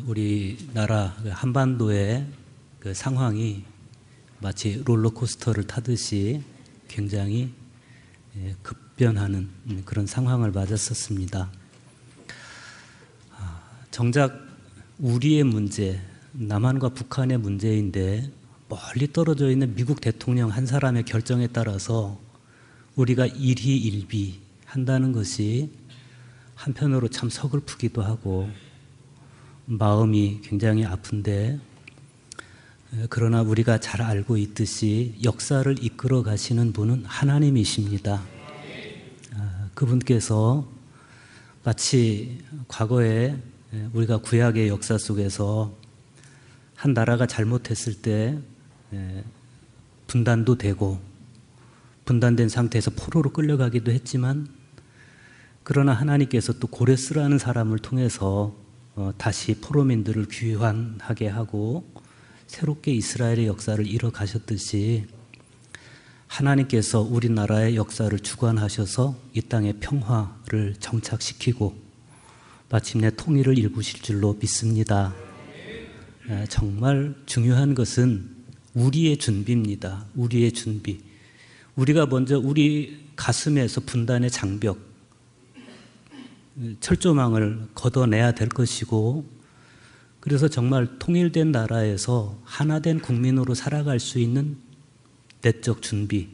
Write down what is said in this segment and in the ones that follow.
우리나라 한반도의 그 상황이 마치 롤러코스터를 타듯이 굉장히 급변하는 그런 상황을 맞았었습니다. 정작 우리의 문제, 남한과 북한의 문제인데 멀리 떨어져 있는 미국 대통령 한 사람의 결정에 따라서 우리가 일희일비한다는 것이 한편으로 참 서글프기도 하고 마음이 굉장히 아픈데, 그러나 우리가 잘 알고 있듯이 역사를 이끌어 가시는 분은 하나님이십니다. 그분께서 마치 과거에 우리가 구약의 역사 속에서 한 나라가 잘못했을 때 분단도 되고 분단된 상태에서 포로로 끌려가기도 했지만, 그러나 하나님께서 또 고레스라는 사람을 통해서 다시 포로민들을 귀환하게 하고 새롭게 이스라엘의 역사를 이뤄가셨듯이 하나님께서 우리나라의 역사를 주관하셔서 이 땅에 평화를 정착시키고 마침내 통일을 이루실 줄로 믿습니다. 정말 중요한 것은 우리의 준비입니다. 우리의 준비. 우리가 먼저 우리 가슴에서 분단의 장벽, 철조망을 걷어내야 될 것이고, 그래서 정말 통일된 나라에서 하나된 국민으로 살아갈 수 있는 내적 준비,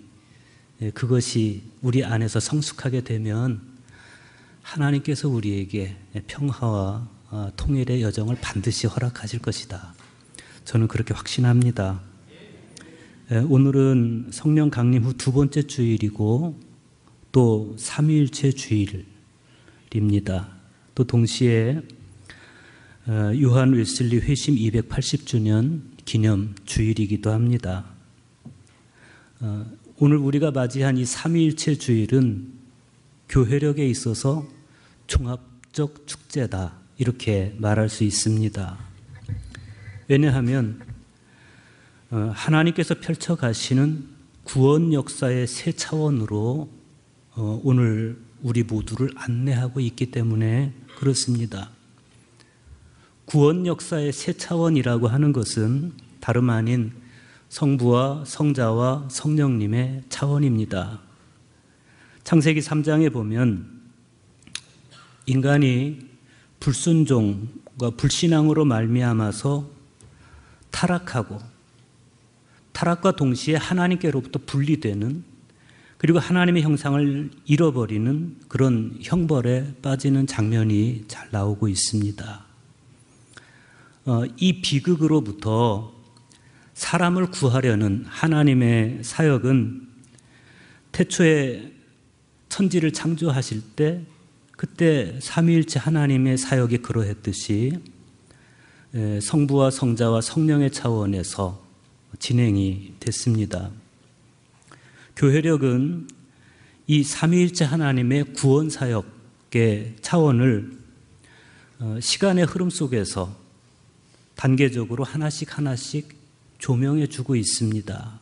그것이 우리 안에서 성숙하게 되면 하나님께서 우리에게 평화와 통일의 여정을 반드시 허락하실 것이다. 저는 그렇게 확신합니다. 오늘은 성령 강림 후 두 번째 주일이고 또 삼위일체 주일입니다. 또 동시에 요한 웨슬리 회심 280주년 기념 주일이기도 합니다. 오늘 우리가 맞이한 이 삼위일체 주일은 교회력에 있어서 종합적 축제다, 이렇게 말할 수 있습니다. 왜냐하면 하나님께서 펼쳐가시는 구원 역사의 새 차원으로 오늘 우리 모두를 안내하고 있기 때문에 그렇습니다. 구원 역사의 새 차원이라고 하는 것은 다름 아닌 성부와 성자와 성령님의 차원입니다. 창세기 3장에 보면 인간이 불순종과 불신앙으로 말미암아서 타락하고, 타락과 동시에 하나님께로부터 분리되는, 그리고 하나님의 형상을 잃어버리는 그런 형벌에 빠지는 장면이 잘 나오고 있습니다. 이 비극으로부터 사람을 구하려는 하나님의 사역은 태초에 천지를 창조하실 때, 그때 삼위일체 하나님의 사역이 그러했듯이 성부와 성자와 성령의 차원에서 진행이 됐습니다. 교회력은 이 삼위일체 하나님의 구원 사역의 차원을 시간의 흐름 속에서 단계적으로 하나씩 조명해 주고 있습니다.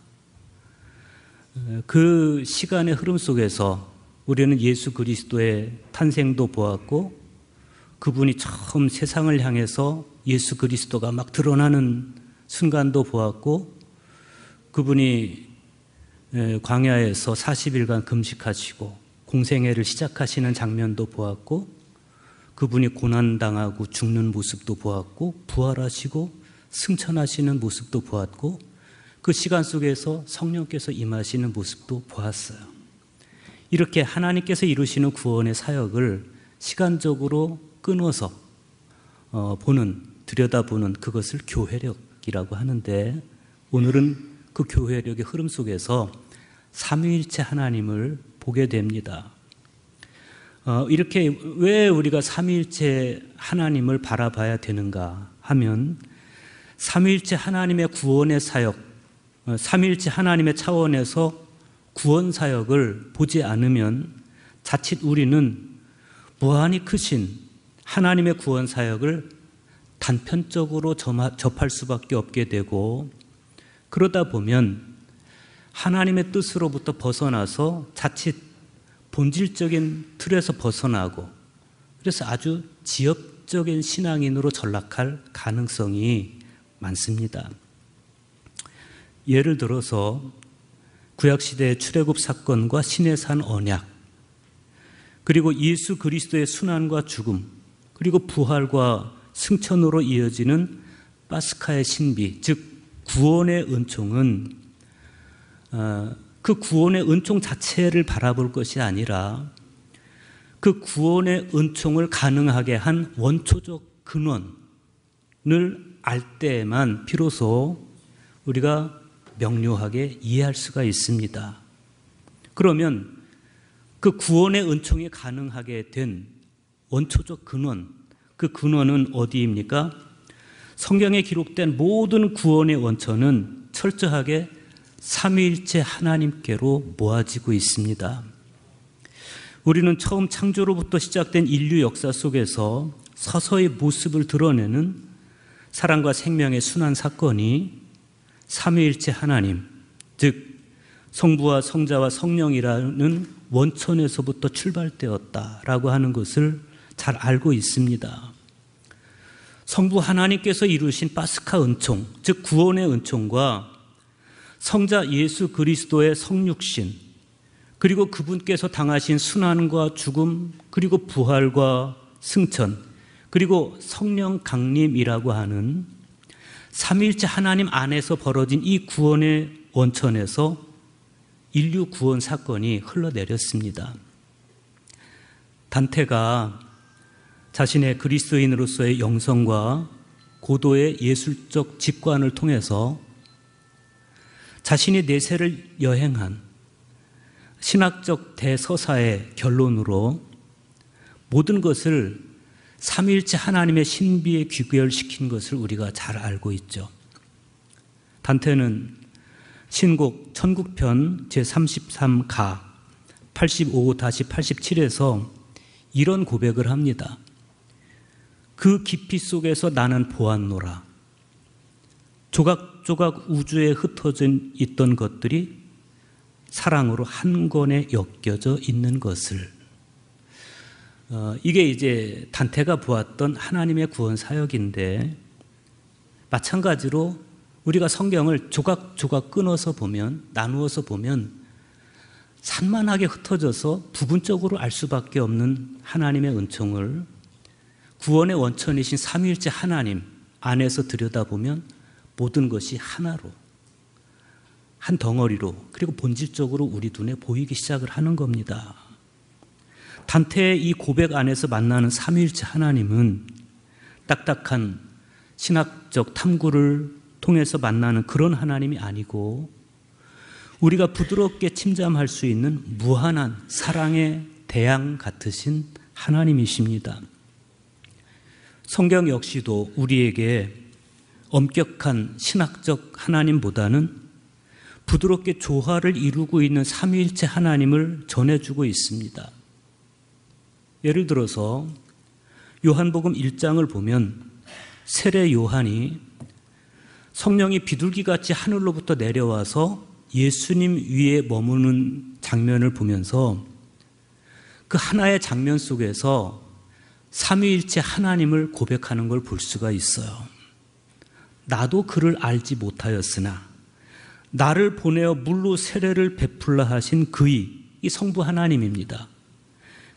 그 시간의 흐름 속에서 우리는 예수 그리스도의 탄생도 보았고, 그분이 처음 세상을 향해서 예수 그리스도가 막 드러나는 순간도 보았고, 그분이 광야에서 40일간 금식하시고 공생애를 시작하시는 장면도 보았고, 그분이 고난당하고 죽는 모습도 보았고, 부활하시고 승천하시는 모습도 보았고, 그 시간 속에서 성령께서 임하시는 모습도 보았어요. 이렇게 하나님께서 이루시는 구원의 사역을 시간적으로 끊어서 들여다보는 그것을 교회력이라고 하는데, 오늘은 그 교회력의 흐름 속에서 삼위일체 하나님을 보게 됩니다. 이렇게 왜 우리가 삼위일체 하나님을 바라봐야 되는가 하면, 삼위일체 하나님의 구원의 사역, 삼위일체 하나님의 차원에서 구원 사역을 보지 않으면 자칫 우리는 무한히 크신 하나님의 구원 사역을 단편적으로 접할 수밖에 없게 되고, 그러다 보면 하나님의 뜻으로부터 벗어나서 자칫 본질적인 틀에서 벗어나고, 그래서 아주 법적인 신앙인으로 전락할 가능성이 많습니다. 예를 들어서 구약시대의 출애굽 사건과 시내산 언약, 그리고 예수 그리스도의 순환과 죽음, 그리고 부활과 승천으로 이어지는 파스카의 신비, 즉 구원의 은총은 그 구원의 은총 자체를 바라볼 것이 아니라 그 구원의 은총을 가능하게 한 원초적 근원을 알 때에만 비로소 우리가 명료하게 이해할 수가 있습니다. 그러면 그 구원의 은총이 가능하게 된 원초적 근원, 그 근원은 어디입니까? 성경에 기록된 모든 구원의 원천은 철저하게 삼위일체 하나님께로 모아지고 있습니다. 우리는 처음 창조로부터 시작된 인류 역사 속에서 서서히 모습을 드러내는 사랑과 생명의 순환 사건이 삼위일체 하나님, 즉 성부와 성자와 성령이라는 원천에서부터 출발되었다라고 하는 것을 잘 알고 있습니다. 성부 하나님께서 이루신 파스카 은총, 즉 구원의 은총과 성자 예수 그리스도의 성육신, 그리고 그분께서 당하신 순환과 죽음, 그리고 부활과 승천, 그리고 성령 강림이라고 하는 삼위일체 하나님 안에서 벌어진 이 구원의 원천에서 인류 구원 사건이 흘러내렸습니다. 단테가 자신의 그리스도인으로서의 영성과 고도의 예술적 직관을 통해서 자신이 내세를 여행한 신학적 대서사의 결론으로 모든 것을 삼위일체 하나님의 신비에 귀결시킨 것을 우리가 잘 알고 있죠. 단테는 신곡 천국편 제33가 85-87에서 이런 고백을 합니다. 그 깊이 속에서 나는 보았노라. 조각조각 우주에 흩어져 있던 것들이 사랑으로 한 권에 엮여져 있는 것을. 이게 이제 단테가 보았던 하나님의 구원 사역인데, 마찬가지로 우리가 성경을 조각조각 끊어서 보면, 나누어서 보면 산만하게 흩어져서 부분적으로 알 수밖에 없는 하나님의 은총을 구원의 원천이신 삼위일체 하나님 안에서 들여다보면 모든 것이 하나로, 한 덩어리로, 그리고 본질적으로 우리 눈에 보이기 시작을 하는 겁니다. 단테의 이 고백 안에서 만나는 삼위일체 하나님은 딱딱한 신학적 탐구를 통해서 만나는 그런 하나님이 아니고 우리가 부드럽게 침잠할 수 있는 무한한 사랑의 대양 같으신 하나님이십니다. 성경 역시도 우리에게 엄격한 신학적 하나님보다는 부드럽게 조화를 이루고 있는 삼위일체 하나님을 전해주고 있습니다. 예를 들어서 요한복음 1장을 보면 세례 요한이 성령이 비둘기같이 하늘로부터 내려와서 예수님 위에 머무는 장면을 보면서 그 하나의 장면 속에서 삼위일체 하나님을 고백하는 걸 볼 수가 있어요. 나도 그를 알지 못하였으나 나를 보내어 물로 세례를 베풀라 하신 그의, 이 성부 하나님입니다.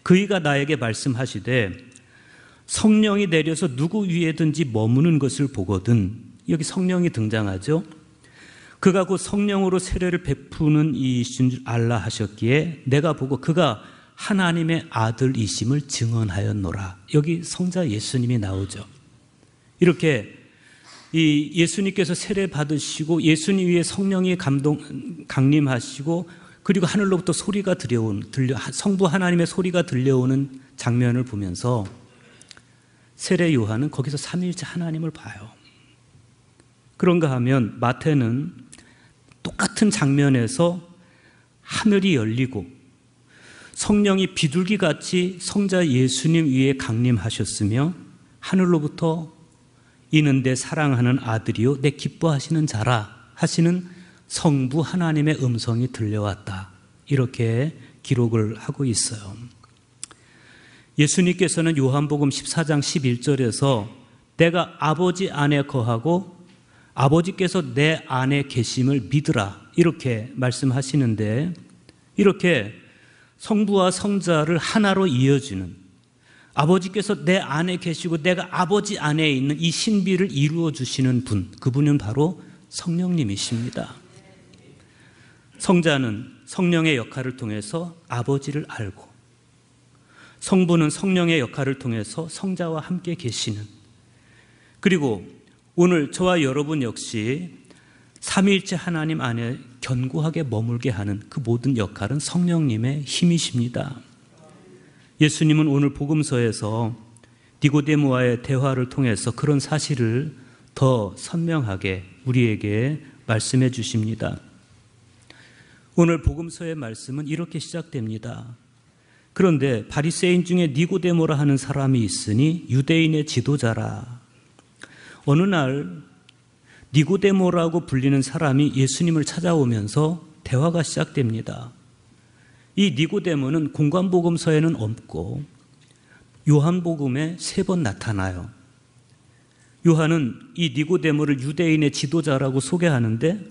그의가 나에게 말씀하시되 성령이 내려서 누구 위에든지 머무는 것을 보거든. 여기 성령이 등장하죠. 그가 곧 성령으로 세례를 베푸는 이이신 줄 알라 하셨기에 내가 보고 그가 하나님의 아들이심을 증언하였노라. 여기 성자 예수님이 나오죠. 이렇게 이 예수님께서 세례 받으시고 예수님 위에 성령이 강림하시고 그리고 하늘로부터 소리가 성부 하나님의 소리가 들려오는 장면을 보면서 세례 요한은 거기서 삼위일체 하나님을 봐요. 그런가 하면 마태는 똑같은 장면에서 하늘이 열리고 성령이 비둘기같이 성자 예수님 위에 강림하셨으며 하늘로부터 이는 내 사랑하는 아들이요 내 기뻐하시는 자라 하시는 성부 하나님의 음성이 들려왔다. 이렇게 기록을 하고 있어요. 예수님께서는 요한복음 14장 11절에서 내가 아버지 안에 거하고 아버지께서 내 안에 계심을 믿으라 이렇게 말씀하시는데, 이렇게 성부와 성자를 하나로 이어주는, 아버지께서 내 안에 계시고 내가 아버지 안에 있는 이 신비를 이루어 주시는 분, 그분은 바로 성령님이십니다. 성자는 성령의 역할을 통해서 아버지를 알고, 성부는 성령의 역할을 통해서 성자와 함께 계시는, 그리고 오늘 저와 여러분 역시 삼위일체 하나님 안에 견고하게 머물게 하는 그 모든 역할은 성령님의 힘이십니다. 예수님은 오늘 복음서에서 니고데모와의 대화를 통해서 그런 사실을 더 선명하게 우리에게 말씀해 주십니다. 오늘 복음서의 말씀은 이렇게 시작됩니다. 그런데 바리새인 중에 니고데모라 하는 사람이 있으니 유대인의 지도자라. 어느 날 니고데모라고 불리는 사람이 예수님을 찾아오면서 대화가 시작됩니다. 이 니고데모는 공관복음서에는 없고 요한복음에 3번 나타나요. 요한은 이 니고데모를 유대인의 지도자라고 소개하는데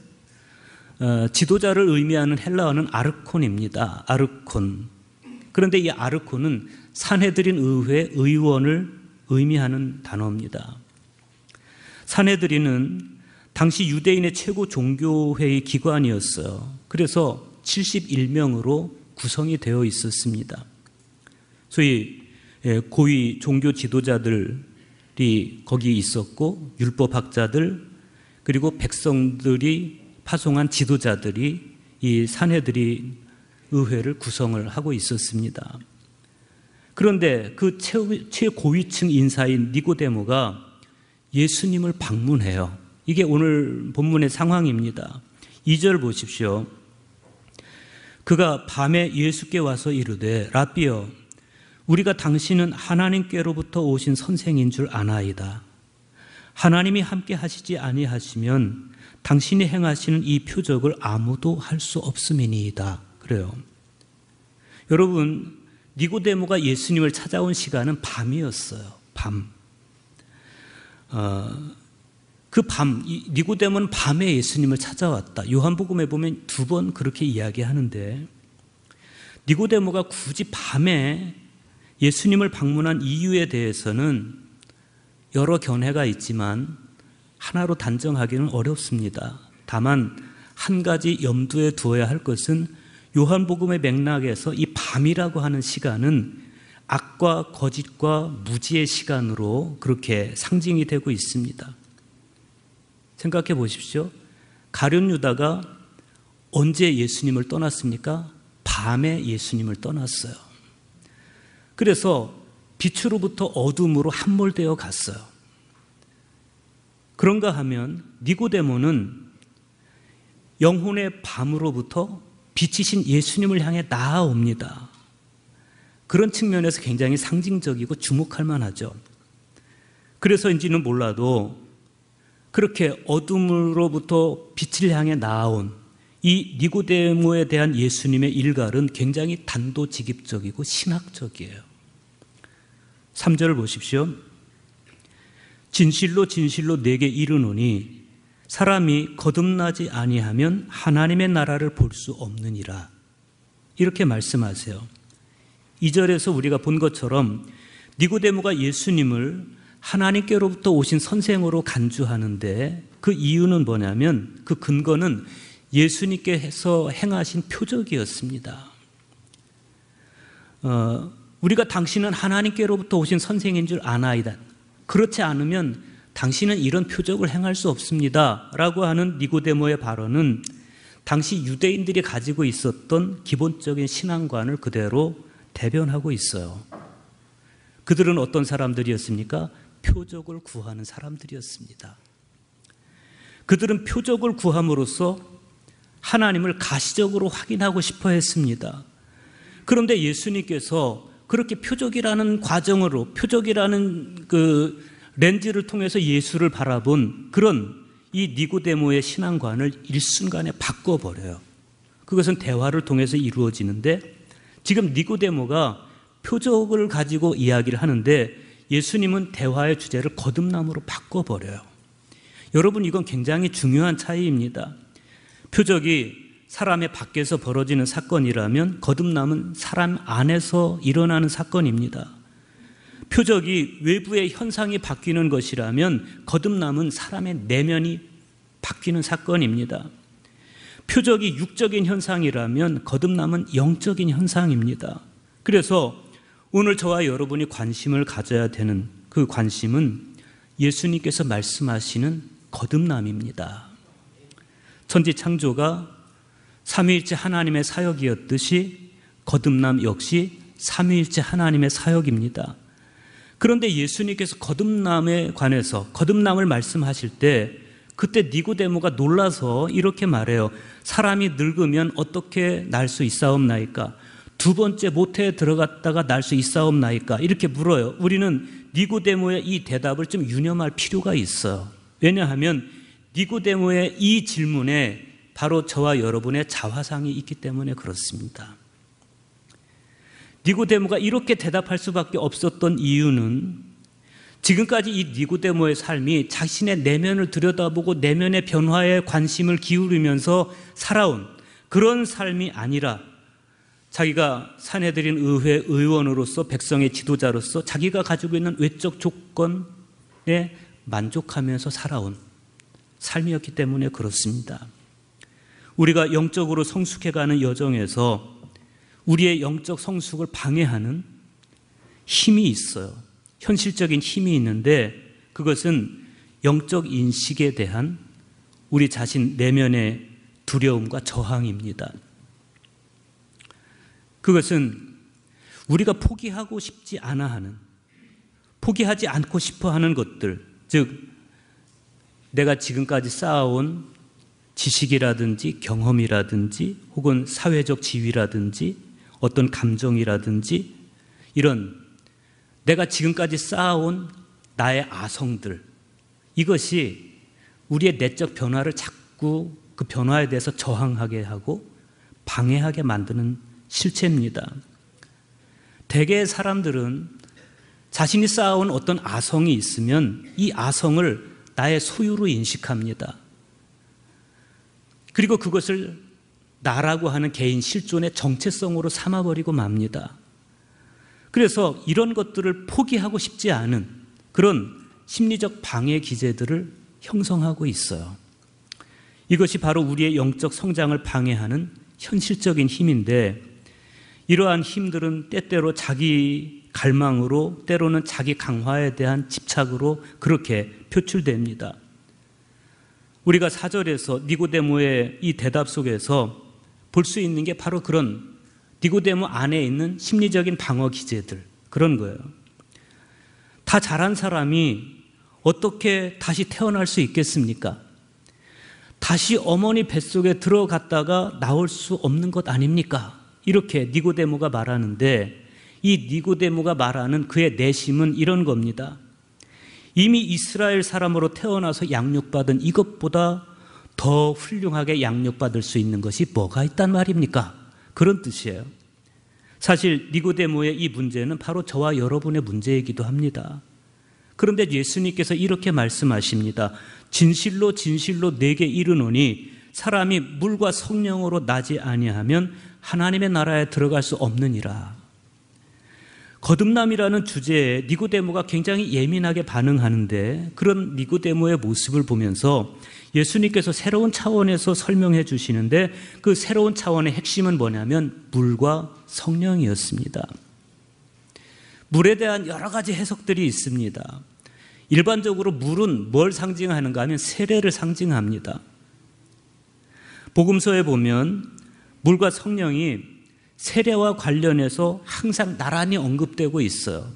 지도자를 의미하는 헬라어는 아르콘입니다. 아르콘. 그런데 이 아르콘은 산헤드린 의회 의원을 의미하는 단어입니다. 산헤드린은 당시 유대인의 최고 종교회의 기관이었어요. 그래서 71명으로 구성이 되어 있었습니다. 소위 고위 종교 지도자들이 거기 있었고, 율법학자들, 그리고 백성들이 파송한 지도자들이 이 산헤드린 의회를 구성을 하고 있었습니다. 그런데 그 최고위층 인사인 니고데모가 예수님을 방문해요. 이게 오늘 본문의 상황입니다. 2절 보십시오. 그가 밤에 예수께 와서 이르되 라삐여, 우리가 당신은 하나님께로부터 오신 선생인 줄 아나이다. 하나님이 함께 하시지 아니하시면 당신이 행하시는 이 표적을 아무도 할 수 없음이니이다. 그래요. 여러분, 니고데모가 예수님을 찾아온 시간은 밤이었어요. 밤. 그 밤, 니고데모는 밤에 예수님을 찾아왔다. 요한복음에 보면 2번 그렇게 이야기하는데, 니고데모가 굳이 밤에 예수님을 방문한 이유에 대해서는 여러 견해가 있지만 하나로 단정하기는 어렵습니다. 다만 한 가지 염두에 두어야 할 것은 요한복음의 맥락에서 이 밤이라고 하는 시간은 악과 거짓과 무지의 시간으로 그렇게 상징이 되고 있습니다. 생각해 보십시오. 가룟 유다가 언제 예수님을 떠났습니까? 밤에 예수님을 떠났어요. 그래서 빛으로부터 어둠으로 함몰되어 갔어요. 그런가 하면 니고데모는 영혼의 밤으로부터 빛이신 예수님을 향해 나아옵니다. 그런 측면에서 굉장히 상징적이고 주목할 만하죠. 그래서인지는 몰라도 그렇게 어둠으로부터 빛을 향해 나아온 이 니고데모에 대한 예수님의 일갈은 굉장히 단도직입적이고 신학적이에요. 3절을 보십시오. 진실로 진실로 내게 이르노니 사람이 거듭나지 아니하면 하나님의 나라를 볼 수 없느니라. 이렇게 말씀하세요. 2절에서 우리가 본 것처럼 니고데모가 예수님을 하나님께로부터 오신 선생으로 간주하는데 그 이유는 뭐냐면, 그 근거는 예수님께서 행하신 표적이었습니다. 우리가 당신은 하나님께로부터 오신 선생인 줄 아나이다. 그렇지 않으면 당신은 이런 표적을 행할 수 없습니다. 라고 하는 니고데모의 발언은 당시 유대인들이 가지고 있었던 기본적인 신앙관을 그대로 대변하고 있어요. 그들은 어떤 사람들이었습니까? 표적을 구하는 사람들이었습니다. 그들은 표적을 구함으로써 하나님을 가시적으로 확인하고 싶어 했습니다. 그런데 예수님께서 그렇게 표적이라는 과정으로, 표적이라는 그 렌즈를 통해서 예수를 바라본 그런 이 니고데모의 신앙관을 일순간에 바꿔버려요. 그것은 대화를 통해서 이루어지는데, 지금 니고데모가 표적을 가지고 이야기를 하는데 예수님은 대화의 주제를 거듭남으로 바꿔버려요. 여러분, 이건 굉장히 중요한 차이입니다. 표적이 사람의 밖에서 벌어지는 사건이라면 거듭남은 사람 안에서 일어나는 사건입니다. 표적이 외부의 현상이 바뀌는 것이라면 거듭남은 사람의 내면이 바뀌는 사건입니다. 표적이 육적인 현상이라면 거듭남은 영적인 현상입니다. 그래서 오늘 저와 여러분이 관심을 가져야 되는 그 관심은 예수님께서 말씀하시는 거듭남입니다. 천지창조가 삼위일체 하나님의 사역이었듯이 거듭남 역시 삼위일체 하나님의 사역입니다. 그런데 예수님께서 거듭남에 관해서 거듭남을 말씀하실 때 그때 니고데모가 놀라서 이렇게 말해요. 사람이 늙으면 어떻게 날 수 있사옵나이까? 두 번째 모태에 들어갔다가 날 수 있사옵나이까? 이렇게 물어요. 우리는 니고데모의 이 대답을 좀 유념할 필요가 있어요. 왜냐하면 니고데모의 이 질문에 바로 저와 여러분의 자화상이 있기 때문에 그렇습니다. 니고데모가 이렇게 대답할 수밖에 없었던 이유는 지금까지 이 니고데모의 삶이 자신의 내면을 들여다보고 내면의 변화에 관심을 기울이면서 살아온 그런 삶이 아니라 자기가 산헤드린 의회 의원으로서 백성의 지도자로서 자기가 가지고 있는 외적 조건에 만족하면서 살아온 삶이었기 때문에 그렇습니다. 우리가 영적으로 성숙해가는 여정에서 우리의 영적 성숙을 방해하는 힘이 있어요. 현실적인 힘이 있는데 그것은 영적 인식에 대한 우리 자신 내면의 두려움과 저항입니다. 그것은 우리가 포기하고 싶지 않아 하는, 포기하지 않고 싶어 하는 것들, 즉 내가 지금까지 쌓아온 지식이라든지 경험이라든지 혹은 사회적 지위라든지 어떤 감정이라든지 이런 내가 지금까지 쌓아온 나의 아성들, 이것이 우리의 내적 변화를 자꾸 그 변화에 대해서 저항하게 하고 방해하게 만드는 실체입니다. 대개의 사람들은 자신이 쌓아온 어떤 아성이 있으면 이 아성을 나의 소유로 인식합니다. 그리고 그것을 나라고 하는 개인 실존의 정체성으로 삼아버리고 맙니다. 그래서 이런 것들을 포기하고 싶지 않은 그런 심리적 방해 기제들을 형성하고 있어요. 이것이 바로 우리의 영적 성장을 방해하는 현실적인 힘인데 이러한 힘들은 때때로 자기 갈망으로 때로는 자기 강화에 대한 집착으로 그렇게 표출됩니다. 우리가 4절에서 니고데모의 이 대답 속에서 볼 수 있는 게 바로 그런 니고데모 안에 있는 심리적인 방어 기제들, 그런 거예요. 다 자란 사람이 어떻게 다시 태어날 수 있겠습니까? 다시 어머니 뱃속에 들어갔다가 나올 수 없는 것 아닙니까? 이렇게 니고데모가 말하는데 이 니고데모가 말하는 그의 내심은 이런 겁니다. 이미 이스라엘 사람으로 태어나서 양육받은 이것보다 더 훌륭하게 양육받을 수 있는 것이 뭐가 있단 말입니까? 그런 뜻이에요. 사실 니고데모의 이 문제는 바로 저와 여러분의 문제이기도 합니다. 그런데 예수님께서 이렇게 말씀하십니다. 진실로 진실로 내게 이르노니 사람이 물과 성령으로 나지 아니하면 하나님의 나라에 들어갈 수 없느니라. 거듭남이라는 주제에 니고데모가 굉장히 예민하게 반응하는데 그런 니고데모의 모습을 보면서 예수님께서 새로운 차원에서 설명해 주시는데 그 새로운 차원의 핵심은 뭐냐면 물과 성령이었습니다. 물에 대한 여러 가지 해석들이 있습니다. 일반적으로 물은 뭘 상징하는가 하면 세례를 상징합니다. 복음서에 보면 물과 성령이 세례와 관련해서 항상 나란히 언급되고 있어요.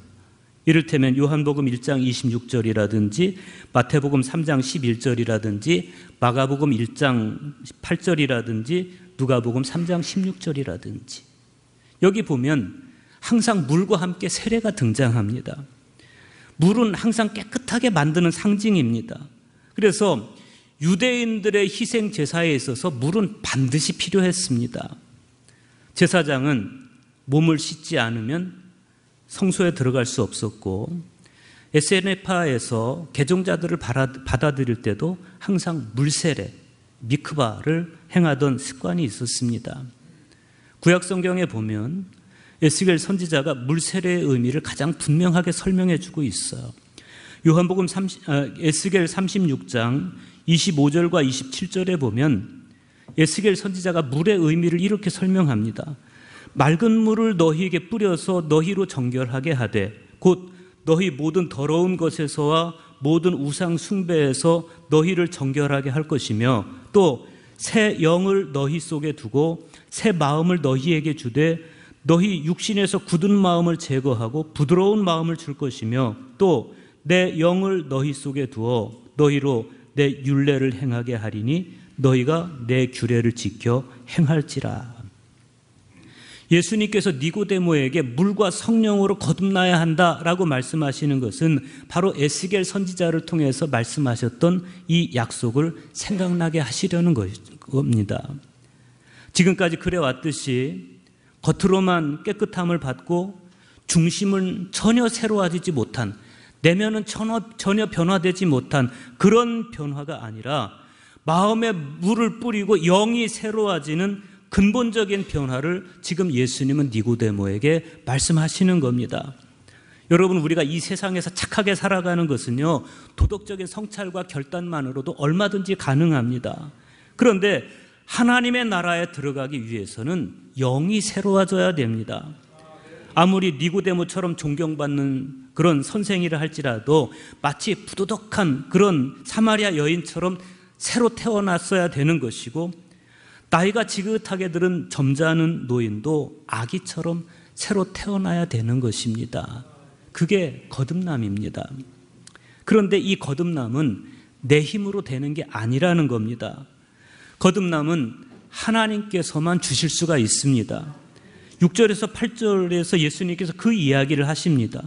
이를테면 요한복음 1장 26절이라든지 마태복음 3장 11절이라든지 마가복음 1장 8절이라든지 누가복음 3장 16절이라든지 여기 보면 항상 물과 함께 세례가 등장합니다. 물은 항상 깨끗하게 만드는 상징입니다. 그래서 유대인들의 희생 제사에 있어서 물은 반드시 필요했습니다. 제사장은 몸을 씻지 않으면 성소에 들어갈 수 없었고 SNF파에서 개종자들을 받아들일 때도 항상 물세례, 미크바를 행하던 습관이 있었습니다. 구약 성경에 보면 에스겔 선지자가 물세례의 의미를 가장 분명하게 설명해 주고 있어요. 요한복음 에스겔 36장 25절과 27절에 보면 에스겔 선지자가 물의 의미를 이렇게 설명합니다. 맑은 물을 너희에게 뿌려서 너희로 정결하게 하되 곧 너희 모든 더러운 것에서와 모든 우상 숭배에서 너희를 정결하게 할 것이며 또 새 영을 너희 속에 두고 새 마음을 너희에게 주되 너희 육신에서 굳은 마음을 제거하고 부드러운 마음을 줄 것이며 또 내 영을 너희 속에 두어 너희로 내 율례를 행하게 하리니 너희가 내 규례를 지켜 행할지라. 예수님께서 니고데모에게 물과 성령으로 거듭나야 한다라고 말씀하시는 것은 바로 에스겔 선지자를 통해서 말씀하셨던 이 약속을 생각나게 하시려는 겁니다. 지금까지 그래왔듯이 겉으로만 깨끗함을 받고 중심은 전혀 새로워지지 못한, 내면은 전혀 변화되지 못한 그런 변화가 아니라 마음에 물을 뿌리고 영이 새로워지는 근본적인 변화를 지금 예수님은 니고데모에게 말씀하시는 겁니다. 여러분, 우리가 이 세상에서 착하게 살아가는 것은요, 도덕적인 성찰과 결단만으로도 얼마든지 가능합니다. 그런데 하나님의 나라에 들어가기 위해서는 영이 새로워져야 됩니다. 아무리 니고데모처럼 존경받는 그런 선생이라 할지라도 마치 부도덕한 그런 사마리아 여인처럼 새로 태어났어야 되는 것이고, 나이가 지긋하게 들은 점잖은 노인도 아기처럼 새로 태어나야 되는 것입니다. 그게 거듭남입니다. 그런데 이 거듭남은 내 힘으로 되는 게 아니라는 겁니다. 거듭남은 하나님께서만 주실 수가 있습니다. 6절에서 8절에서 예수님께서 그 이야기를 하십니다.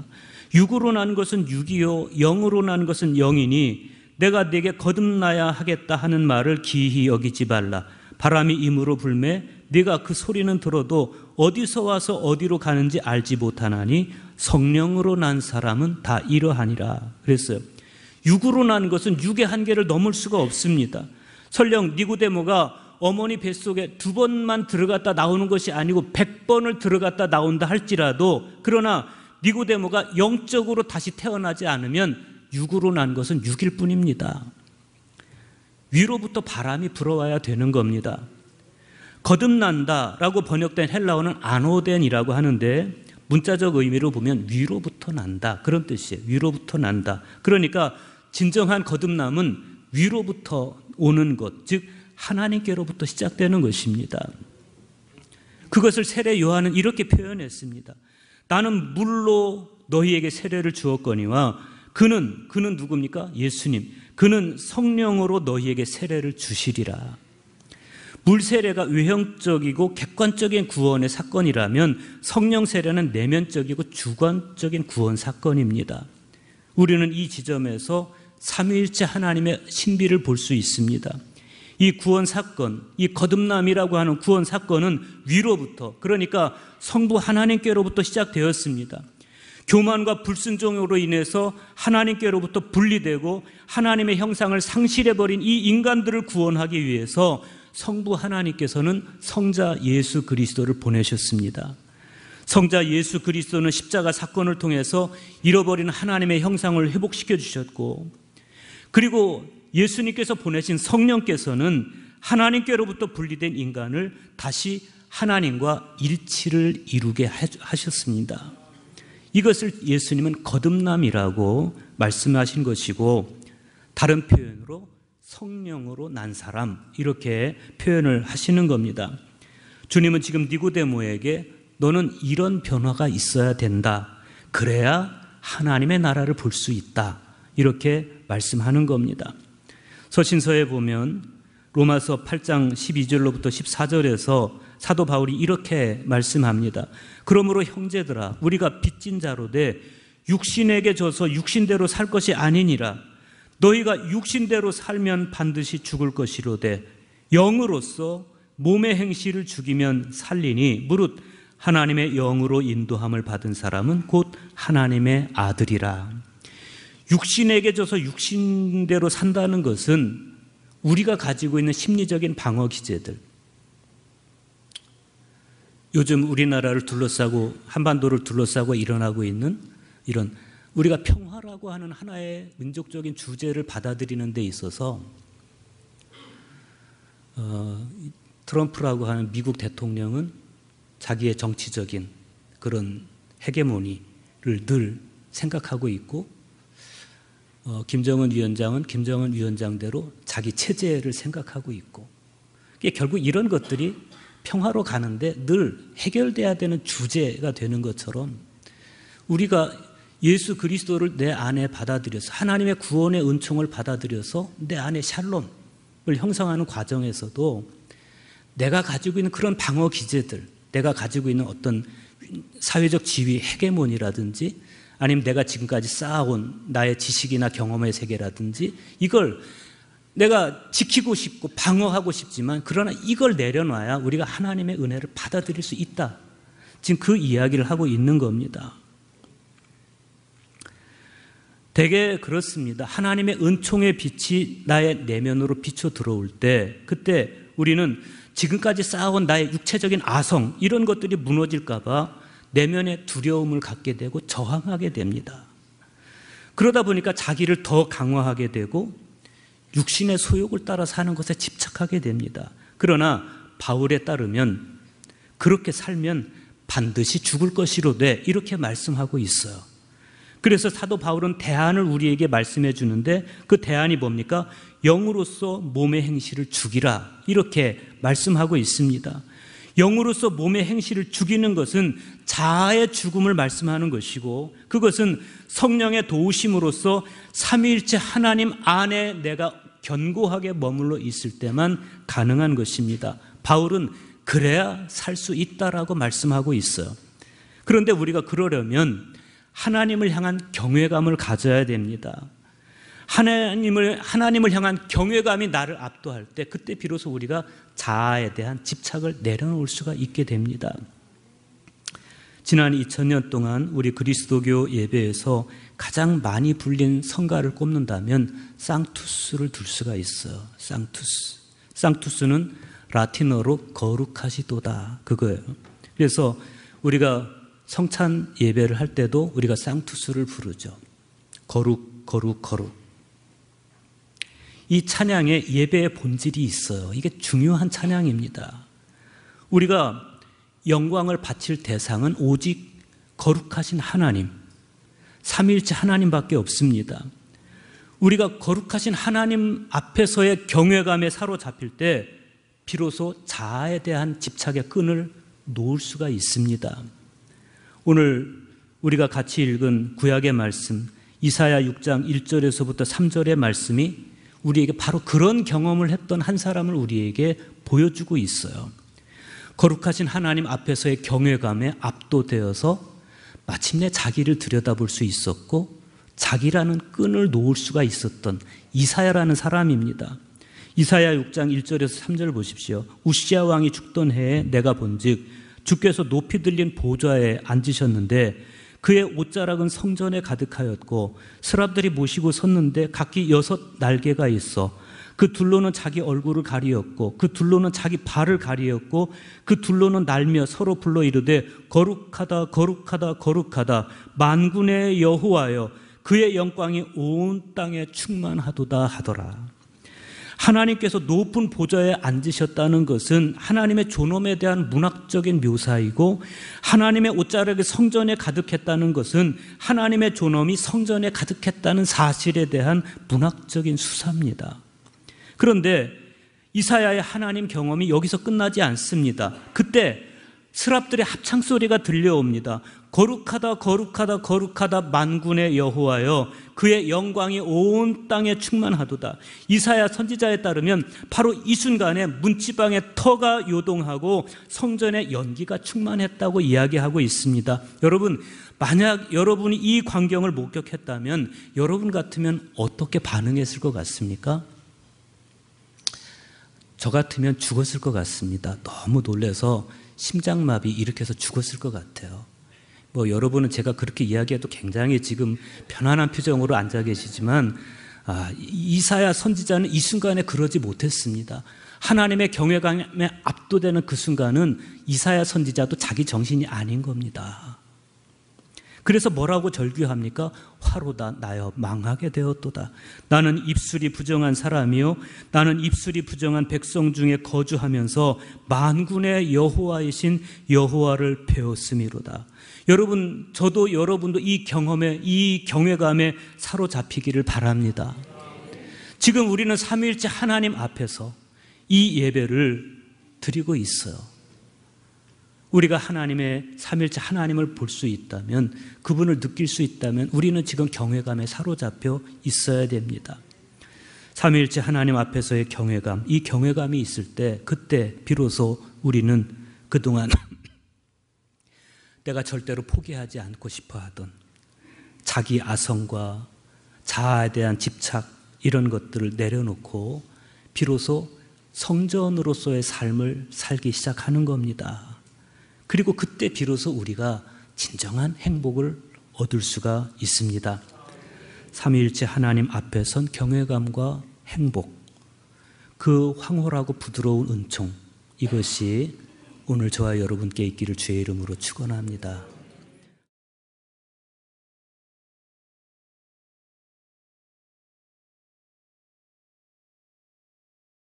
육으로 난 것은 육이요 영으로 난 것은 영이니 내가 네게 거듭나야 하겠다 하는 말을 기이히 여기지 말라. 바람이 임으로 불매 네가 그 소리는 들어도 어디서 와서 어디로 가는지 알지 못하나니 성령으로 난 사람은 다 이러하니라 그랬어요. 육으로 난 것은 육의 한계를 넘을 수가 없습니다. 설령 니고데모가 어머니 뱃속에 2번만 들어갔다 나오는 것이 아니고 100번을 들어갔다 나온다 할지라도, 그러나 니고데모가 영적으로 다시 태어나지 않으면 육으로 난 것은 육일 뿐입니다. 위로부터 바람이 불어와야 되는 겁니다. 거듭난다라고 번역된 헬라어는 아노덴이라고 하는데 문자적 의미로 보면 위로부터 난다, 그런 뜻이에요. 위로부터 난다. 그러니까 진정한 거듭남은 위로부터 오는 것, 즉 하나님께로부터 시작되는 것입니다. 그것을 세례 요한은 이렇게 표현했습니다. 나는 물로 너희에게 세례를 주었거니와 그는 누굽니까? 예수님. 그는 성령으로 너희에게 세례를 주시리라. 물 세례가 외형적이고 객관적인 구원의 사건이라면 성령 세례는 내면적이고 주관적인 구원 사건입니다. 우리는 이 지점에서 삼위일체 하나님의 신비를 볼 수 있습니다. 이 구원 사건, 이 거듭남이라고 하는 구원 사건은 위로부터, 그러니까 성부 하나님께로부터 시작되었습니다. 교만과 불순종으로 인해서 하나님께로부터 분리되고 하나님의 형상을 상실해버린 이 인간들을 구원하기 위해서 성부 하나님께서는 성자 예수 그리스도를 보내셨습니다. 성자 예수 그리스도는 십자가 사건을 통해서 잃어버린 하나님의 형상을 회복시켜 주셨고, 그리고 예수님께서 보내신 성령께서는 하나님께로부터 분리된 인간을 다시 하나님과 일치를 이루게 하셨습니다. 이것을 예수님은 거듭남이라고 말씀하신 것이고, 다른 표현으로 성령으로 난 사람, 이렇게 표현을 하시는 겁니다. 주님은 지금 니고데모에게 너는 이런 변화가 있어야 된다, 그래야 하나님의 나라를 볼 수 있다, 이렇게 말씀하는 겁니다. 서신서에 보면 로마서 8장 12절로부터 14절에서 사도 바울이 이렇게 말씀합니다. 그러므로 형제들아, 우리가 빚진 자로 돼 육신에게 져서 육신대로 살 것이 아니니라. 너희가 육신대로 살면 반드시 죽을 것이로되 영으로서 몸의 행실을 죽이면 살리니 무릇 하나님의 영으로 인도함을 받은 사람은 곧 하나님의 아들이라. 육신에게 져서 육신대로 산다는 것은 우리가 가지고 있는 심리적인 방어 기제들, 요즘 우리나라를 둘러싸고 한반도를 둘러싸고 일어나고 있는 이런 우리가 평화라고 하는 하나의 민족적인 주제를 받아들이는 데 있어서 트럼프라고 하는 미국 대통령은 자기의 정치적인 그런 헤게모니를 늘 생각하고 있고, 김정은 위원장은 김정은 위원장대로 자기 체제를 생각하고 있고, 결국 이런 것들이 평화로 가는데 늘 해결돼야 되는 주제가 되는 것처럼 우리가 예수 그리스도를 내 안에 받아들여서 하나님의 구원의 은총을 받아들여서 내 안에 샬롬을 형성하는 과정에서도 내가 가지고 있는 그런 방어 기제들, 내가 가지고 있는 어떤 사회적 지위 헤게모니라든지 아니면 내가 지금까지 쌓아온 나의 지식이나 경험의 세계라든지 이걸 내가 지키고 싶고 방어하고 싶지만 그러나 이걸 내려놔야 우리가 하나님의 은혜를 받아들일 수 있다. 지금 그 이야기를 하고 있는 겁니다. 되게 그렇습니다. 하나님의 은총의 빛이 나의 내면으로 비춰 들어올 때 그때 우리는 지금까지 쌓아온 나의 육체적인 아성 이런 것들이 무너질까 봐 내면의 두려움을 갖게 되고 저항하게 됩니다. 그러다 보니까 자기를 더 강화하게 되고 육신의 소욕을 따라 사는 것에 집착하게 됩니다. 그러나 바울에 따르면 그렇게 살면 반드시 죽을 것이로되 이렇게 말씀하고 있어요. 그래서 사도 바울은 대안을 우리에게 말씀해 주는데 그 대안이 뭡니까? 영으로서 몸의 행실을 죽이라 이렇게 말씀하고 있습니다. 영으로서 몸의 행실을 죽이는 것은 자아의 죽음을 말씀하는 것이고 그것은 성령의 도우심으로써 삼위일체 하나님 안에 내가 견고하게 머물러 있을 때만 가능한 것입니다. 바울은 그래야 살 수 있다라고 말씀하고 있어요. 그런데 우리가 그러려면 하나님을 향한 경외감을 가져야 됩니다. 하나님을 향한 경외감이 나를 압도할 때 그때 비로소 우리가 자아에 대한 집착을 내려놓을 수가 있게 됩니다. 지난 2000년 동안 우리 그리스도교 예배에서 가장 많이 불린 성가를 꼽는다면 상투스를 둘 수가 있어요. 상투스. 상투스는 라틴어로 거룩하시도다 그거예요. 그래서 우리가 성찬 예배를 할 때도 우리가 상투스를 부르죠. 거룩, 거룩, 거룩. 이 찬양에 예배의 본질이 있어요. 이게 중요한 찬양입니다. 우리가 영광을 바칠 대상은 오직 거룩하신 하나님, 삼위일체 하나님밖에 없습니다. 우리가 거룩하신 하나님 앞에서의 경외감에 사로잡힐 때 비로소 자아에 대한 집착의 끈을 놓을 수가 있습니다. 오늘 우리가 같이 읽은 구약의 말씀 이사야 6장 1절에서부터 3절의 말씀이 우리에게 바로 그런 경험을 했던 한 사람을 우리에게 보여주고 있어요. 거룩하신 하나님 앞에서의 경외감에 압도되어서 마침내 자기를 들여다볼 수 있었고 자기라는 끈을 놓을 수가 있었던 이사야라는 사람입니다. 이사야 6장 1절에서 3절 보십시오. 우시아 왕이 죽던 해에 내가 본즉 주께서 높이 들린 보좌에 앉으셨는데 그의 옷자락은 성전에 가득하였고 스랍들이 모시고 섰는데 각기 6 날개가 있어 그 둘로는 자기 얼굴을 가리었고 그 둘로는 자기 발을 가리었고 그 둘로는 날며 서로 불러 이르되 거룩하다 거룩하다 거룩하다 만군의 여호와여 그의 영광이 온 땅에 충만하도다 하더라. 하나님께서 높은 보좌에 앉으셨다는 것은 하나님의 존엄에 대한 문학적인 묘사이고 하나님의 옷자락이 성전에 가득했다는 것은 하나님의 존엄이 성전에 가득했다는 사실에 대한 문학적인 수사입니다. 그런데 이사야의 하나님 경험이 여기서 끝나지 않습니다. 그때 스랍들의 합창소리가 들려옵니다. 거룩하다 거룩하다 거룩하다 만군의 여호와여 그의 영광이 온 땅에 충만하도다. 이사야 선지자에 따르면 바로 이 순간에 문지방에 터가 요동하고 성전에 연기가 충만했다고 이야기하고 있습니다. 여러분, 만약 여러분이 이 광경을 목격했다면 여러분 같으면 어떻게 반응했을 것 같습니까? 저 같으면 죽었을 것 같습니다. 너무 놀라서 심장마비 일으켜서 죽었을 것 같아요. 여러분은 제가 그렇게 이야기해도 굉장히 지금 편안한 표정으로 앉아 계시지만 이사야 선지자는 이 순간에 그러지 못했습니다. 하나님의 경외감에 압도되는 그 순간은 이사야 선지자도 자기 정신이 아닌 겁니다. 그래서 뭐라고 절규합니까? 화로다 나여 망하게 되었도다. 나는 입술이 부정한 사람이요 나는 입술이 부정한 백성 중에 거주하면서 만군의 여호와이신 여호와를 배웠음이로다. 여러분, 저도 여러분도 이 경험에, 이 경외감에 사로잡히기를 바랍니다. 지금 우리는 삼위일체 하나님 앞에서 이 예배를 드리고 있어요. 우리가 하나님의 삼위일체 하나님을 볼 수 있다면, 그분을 느낄 수 있다면 우리는 지금 경외감에 사로잡혀 있어야 됩니다. 삼위일체 하나님 앞에서의 경외감, 이 경외감이 있을 때 그때 비로소 우리는 그동안 내가 절대로 포기하지 않고 싶어 하던 자기 아성과 자아에 대한 집착 이런 것들을 내려놓고 비로소 성전으로서의 삶을 살기 시작하는 겁니다. 그리고 그때 비로소 우리가 진정한 행복을 얻을 수가 있습니다. 삼위일체 하나님 앞에 선 경외감과 행복, 그 황홀하고 부드러운 은총, 이것이 오늘 저와 여러분께 있기를 주의 이름으로 축원합니다.